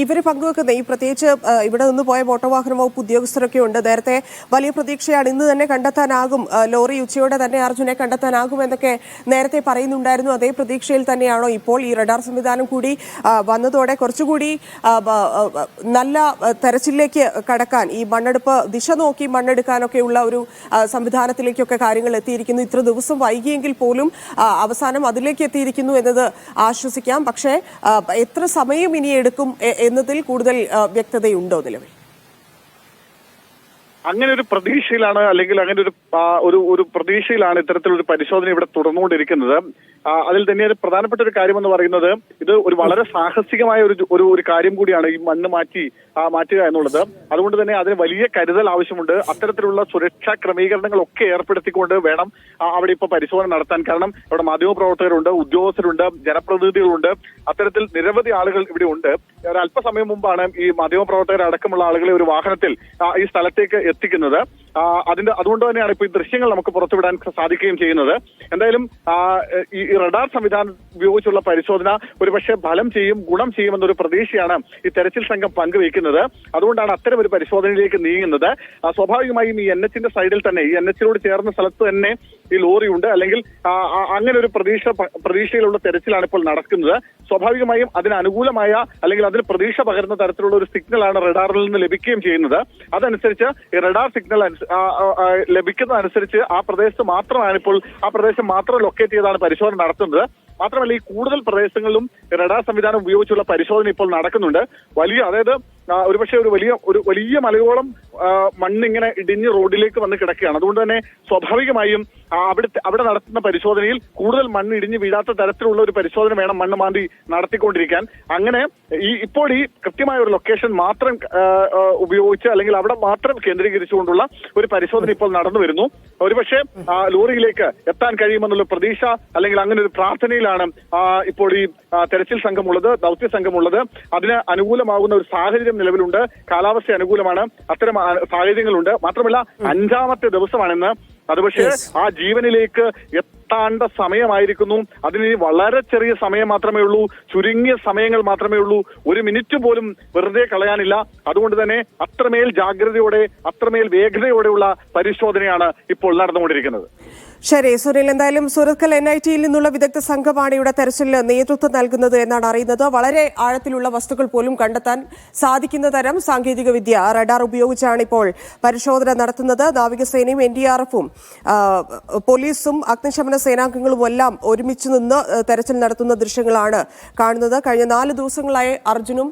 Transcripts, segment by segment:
ഇവർ പങ്കുവെക്കുന്ന ഈ പ്രത്യേകിച്ച് ഇവിടെ നിന്ന് പോയ മോട്ടോർ വാഹന വകുപ്പ് ഉദ്യോഗസ്ഥരൊക്കെ ഉണ്ട്. നേരത്തെ വലിയ പ്രതീക്ഷയാണ് ഇന്ന് തന്നെ കണ്ടെത്താനാകും, ലോറി ഉച്ചയോടെ തന്നെ അർജുനെ കണ്ടെത്താനാകും എന്നൊക്കെ നേരത്തെ പറയുന്നുണ്ടായിരുന്നു. അതേ പ്രതീക്ഷയിൽ തന്നെയാണോ ഇപ്പോൾ? ഈ റഡാർ സംവിധാനം കൂടി വന്നതോടെ കുറച്ചുകൂടി നല്ല തെരച്ചിലേക്ക് കടക്കാൻ, ഈ മണ്ണെടുപ്പ് ദിശ നോക്കി മണ്ണെടുക്കാനൊക്കെയുള്ള ഒരു സംവിധാനത്തിലേക്കൊക്കെ കാര്യങ്ങൾ എത്തിയിരിക്കുന്നു. ഇത്ര ദിവസം വൈകിയെങ്കിൽ പോലും അവസാനം അതിലേക്ക് എത്തിയിരിക്കുന്നു എന്നത് ആശ്വസിക്കാം. പക്ഷേ എത്ര സമയം ഇനി എടുക്കും എന്നതിൽ കൂടുതൽ വ്യക്തതയുണ്ടോ നിലവിൽ? അങ്ങനെ ഒരു പ്രതീക്ഷയിലാണ്, അല്ലെങ്കിൽ അങ്ങനെ ഒരു പ്രതീക്ഷയിലാണ് ഇത്തരത്തിലൊരു പരിശോധന ഇവിടെ തുടർന്നുകൊണ്ടിരിക്കുന്നത്. അതിൽ തന്നെ ഒരു പ്രധാനപ്പെട്ട ഒരു കാര്യമെന്ന് പറയുന്നത്, ഇത് ഒരു വളരെ സാഹസികമായ ഒരു കാര്യം കൂടിയാണ് ഈ മണ്ണ് മാറ്റുക എന്നുള്ളത്. അതുകൊണ്ട് തന്നെ അതിന് വലിയ കരുതൽ ആവശ്യമുണ്ട്. അത്തരത്തിലുള്ള സുരക്ഷാ ക്രമീകരണങ്ങളൊക്കെ ഏർപ്പെടുത്തിക്കൊണ്ട് വേണം അവിടെ ഇപ്പൊ പരിശോധന നടത്താൻ. കാരണം ഇവിടെ മാധ്യമപ്രവർത്തകരുണ്ട്, ഉദ്യോഗസ്ഥരുണ്ട്, ജനപ്രതിനിധികളുണ്ട്, അത്തരത്തിൽ നിരവധി ആളുകൾ ഇവിടെ ഉണ്ട്. ഒരല്പസമയം മുമ്പാണ് ഈ മാധ്യമപ്രവർത്തകർ അടക്കമുള്ള ആളുകളെ ഒരു വാഹനത്തിൽ ഈ സ്ഥലത്തേക്ക് എത്തിക്കുന്നത്. അതുകൊണ്ട് തന്നെയാണ് ഇപ്പൊ ഈ ദൃശ്യങ്ങൾ നമുക്ക് പുറത്തുവിടാൻ സാധിക്കുകയും ചെയ്യുന്നത്. എന്തായാലും ഈ റഡാർ സംവിധാനം ഉപയോഗിച്ചുള്ള പരിശോധന ഒരുപക്ഷെ ഗുണം ചെയ്യുമെന്നൊരു പ്രതീക്ഷയാണ് ഈ തെരച്ചിൽ സംഘം പങ്കുവയ്ക്കുന്നത്. അതുകൊണ്ടാണ് അത്തരം ഒരു പരിശോധനയിലേക്ക് നീങ്ങുന്നത്. സ്വാഭാവികമായും ഈ NH-ന്റെ സൈഡിൽ തന്നെ, ഈ NH-നോട് ചേർന്ന സ്ഥലത്ത് തന്നെ ഈ ലോറി ഉണ്ട്, അല്ലെങ്കിൽ അങ്ങനെ ഒരു പ്രതീക്ഷയിലുള്ള തെരച്ചിലാണ് ഇപ്പോൾ നടക്കുന്നത്. സ്വാഭാവികമായും അതിന് അനുകൂലമായ, അല്ലെങ്കിൽ അതിന് പ്രതീക്ഷ പകരുന്ന തരത്തിലുള്ള ഒരു സിഗ്നലാണ് റഡാറിൽ നിന്ന് ലഭിക്കുകയും ചെയ്യുന്നത്. അതനുസരിച്ച് ഈ റഡാർ സിഗ്നൽ ലഭിക്കുന്നതനുസരിച്ച് ആ പ്രദേശം മാത്രം ലൊക്കേറ്റ് ചെയ്താണ് പരിശോധന നടത്തുന്നത്. മാത്രമല്ല, ഈ കൂടുതൽ പ്രദേശങ്ങളിലും റഡാർ സംവിധാനം ഉപയോഗിച്ചുള്ള പരിശോധന ഇപ്പോൾ നടക്കുന്നുണ്ട്. അതായത് ഒരുപക്ഷെ ഒരു വലിയ മലയോളം മണ്ണിങ്ങനെ ഇടിഞ്ഞ് റോഡിലേക്ക് വന്ന് കിടക്കുകയാണ്. അതുകൊണ്ട് തന്നെ സ്വാഭാവികമായും അവിടെ നടത്തുന്ന പരിശോധനയിൽ കൂടുതൽ മണ്ണ് ഇടിഞ്ഞ് വീഴാത്ത തരത്തിലുള്ള ഒരു പരിശോധന വേണം മണ്ണ് മാന്തി നടത്തിക്കൊണ്ടിരിക്കാൻ. അങ്ങനെ ഇപ്പോൾ ഈ കൃത്യമായ ഒരു ലൊക്കേഷൻ മാത്രം ഉപയോഗിച്ച്, അല്ലെങ്കിൽ അവിടെ മാത്രം കേന്ദ്രീകരിച്ചുകൊണ്ടുള്ള ഒരു പരിശോധന ഇപ്പോൾ നടന്നു വരുന്നു. ഒരുപക്ഷെ ലോറിയിലേക്ക് എത്താൻ കഴിയുമെന്നുള്ള പ്രതീക്ഷ, അല്ലെങ്കിൽ അങ്ങനെ ഒരു പ്രാർത്ഥനയിലാണ് ഇപ്പോൾ ഈ തെരച്ചിൽ സംഘമുള്ളത്, ദൗത്യ സംഘമുള്ളത്. അതിന് അനുകൂലമാകുന്ന ഒരു സാഹചര്യം നിലവിലുണ്ട്. കാലാവസ്ഥ അനുകൂലമാണ്, അത്തരം സാഹചര്യങ്ങളുണ്ട്. മാത്രമല്ല 5ാമത്തെ ദിവസമാണെന്ന്. അത് പക്ഷേ ആ ജീവനിലേക്ക് എത്താണ്ട സമയമായിരിക്കുന്നു. അതിന് വളരെ ചെറിയ സമയം മാത്രമേ ഉള്ളൂ, ചുരുങ്ങിയ സമയങ്ങൾ മാത്രമേ ഉള്ളൂ. ഒരു മിനിറ്റ് പോലും വെറുതെ കളയാനില്ല. അതുകൊണ്ട് തന്നെ അത്രമേൽ ജാഗ്രതയോടെ, അത്രമേൽ വേഗതയോടെയുള്ള പരിശോധനയാണ് ഇപ്പോൾ നടന്നുകൊണ്ടിരിക്കുന്നത്. ശരി സുനിൽ, എന്തായാലും സുരത്കൽ NIT-യിൽ നിന്നുള്ള വിദഗ്ധ സംഘമാണ് ഇവിടെ തെരച്ചിലിന് നേതൃത്വം നൽകുന്നത് എന്നാണ് അറിയുന്നത്. വളരെ ആഴത്തിലുള്ള വസ്തുക്കൾ പോലും കണ്ടെത്താൻ സാധിക്കുന്ന തരം സാങ്കേതിക വിദ്യ റഡാർ ഉപയോഗിച്ചാണ് ഇപ്പോൾ പരിശോധന നടത്തുന്നത്. നാവികസേനയും NDRF-ഉം പോലീസും അഗ്നിശമന സേനാംഗങ്ങളും എല്ലാം ഒരുമിച്ച് നിന്ന് തെരച്ചിൽ നടത്തുന്ന ദൃശ്യങ്ങളാണ് കാണുന്നത്. കഴിഞ്ഞ 4 ദിവസങ്ങളായി അർജുനും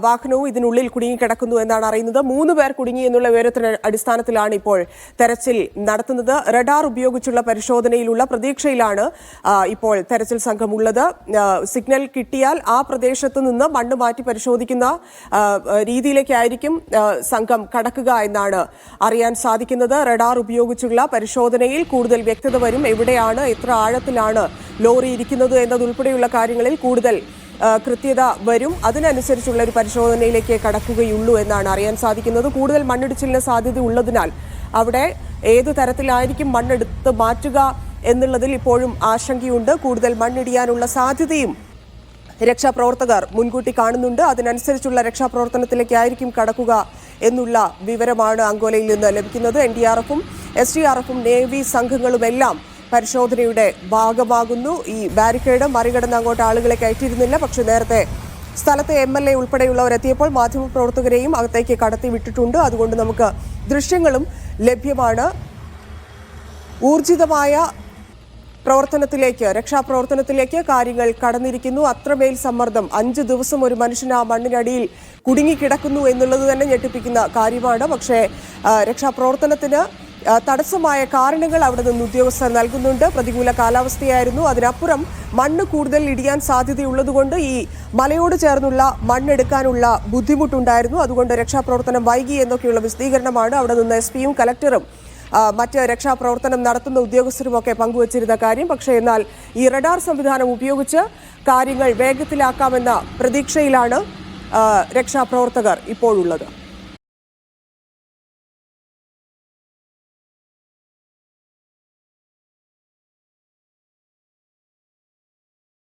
വാഹനവും ഇതിനുള്ളിൽ കുടുങ്ങിക്കിടക്കുന്നു എന്നാണ് അറിയുന്നത്. 3 പേർ കുടുങ്ങി എന്നുള്ള വിവരത്തിന്റെ അടിസ്ഥാനത്തിലാണ് ഇപ്പോൾ തെരച്ചിൽ നടത്തുന്നത്. റഡാർ ഉപയോഗിച്ചുള്ള പരിശോധനയിലുള്ള പ്രതീക്ഷയിലാണ് ഇപ്പോൾ തെരച്ചിൽ സംഘം ഉള്ളത്. സിഗ്നൽ കിട്ടിയാൽ ആ പ്രദേശത്ത് നിന്ന് മണ്ണ് മാറ്റി പരിശോധിക്കുന്ന രീതിയിലേക്കായിരിക്കും സംഘം കടക്കുക എന്നാണ് അറിയാൻ സാധിക്കുന്നത്. റഡാർ ഉപയോഗിച്ചുള്ള പരിശോധനയിൽ കൂടുതൽ വ്യക്തത വരും. എവിടെയാണ്, എത്ര ആഴത്തിലാണ് ലോറി ഇരിക്കുന്നത് എന്നതുൾപ്പെടെയുള്ള കാര്യങ്ങളിൽ കൂടുതൽ കൃത്യത വരും. അതിനനുസരിച്ചുള്ള ഒരു പരിശോധനയിലേക്ക് കടക്കുകയുള്ളൂ എന്നാണ് അറിയാൻ സാധിക്കുന്നത്. കൂടുതൽ മണ്ണിടിച്ചിലിന് സാധ്യത ഉള്ളതിനാൽ അവിടെ ഏതു തരത്തിലായിരിക്കും മണ്ണെടുത്ത് മാറ്റുക എന്നുള്ളതിൽ ഇപ്പോഴും ആശങ്കയുണ്ട്. കൂടുതൽ മണ്ണിടിയാനുള്ള സാധ്യതയും രക്ഷാപ്രവർത്തകർ മുൻകൂട്ടി കാണുന്നുണ്ട്. അതിനനുസരിച്ചുള്ള രക്ഷാപ്രവർത്തനത്തിലേക്കായിരിക്കും കടക്കുക എന്നുള്ള വിവരമാണ് അങ്കോലയിൽ നിന്ന് ലഭിക്കുന്നത്. NDRF-ഉം SDRF-ഉം നേവി സംഘങ്ങളുമെല്ലാം പരിശോധനയുടെ ഭാഗമാകുന്നു. ഈ ബാരിക്കേഡ് മറികടന്ന് അങ്ങോട്ട് ആളുകളെ കയറ്റിയിരുന്നില്ല. പക്ഷെ നേരത്തെ സ്ഥലത്തെ MLA ഉൾപ്പെടെയുള്ളവർ എത്തിയപ്പോൾ മാധ്യമപ്രവർത്തകരെയും അകത്തേക്ക് കടത്തി വിട്ടിട്ടുണ്ട്. അതുകൊണ്ട് നമുക്ക് ദൃശ്യങ്ങളും ലഭ്യമാണ്. ഊർജിതമായ രക്ഷാപ്രവർത്തനത്തിലേക്ക് കാര്യങ്ങൾ കടന്നിരിക്കുന്നു. അത്രമേൽ സമ്മർദ്ദം, 5 ദിവസം ഒരു മനുഷ്യൻ ആ മണ്ണിനടിയിൽ കുടുങ്ങിക്കിടക്കുന്നു എന്നുള്ളത് തന്നെ ഞെട്ടിപ്പിക്കുന്ന കാര്യമാണ്. പക്ഷേ രക്ഷാപ്രവർത്തനത്തിന് തടസ്സമായ കാരണങ്ങൾ അവിടെ നിന്ന് ഉദ്യോഗസ്ഥർ നൽകുന്നുണ്ട്. പ്രതികൂല കാലാവസ്ഥയായിരുന്നു. അതിനപ്പുറം മണ്ണ് കൂടുതൽ ഇടിയാൻ സാധ്യതയുള്ളതുകൊണ്ട് ഈ മലയോട് ചേർന്നുള്ള മണ്ണെടുക്കാനുള്ള ബുദ്ധിമുട്ടുണ്ടായിരുന്നു. അതുകൊണ്ട് രക്ഷാപ്രവർത്തനം വൈകി എന്നൊക്കെയുള്ള വിശദീകരണമാണ് അവിടെ നിന്ന് SP-യും കലക്ടറും മറ്റ് രക്ഷാപ്രവർത്തനം നടത്തുന്ന ഉദ്യോഗസ്ഥരുമൊക്കെ പങ്കുവച്ചിരുന്ന കാര്യം. പക്ഷേ എന്നാൽ ഈ റഡാർ സംവിധാനം ഉപയോഗിച്ച് കാര്യങ്ങൾ വേഗത്തിലാക്കാമെന്ന പ്രതീക്ഷയിലാണ് രക്ഷാപ്രവർത്തകർ ഇപ്പോഴുള്ളത്.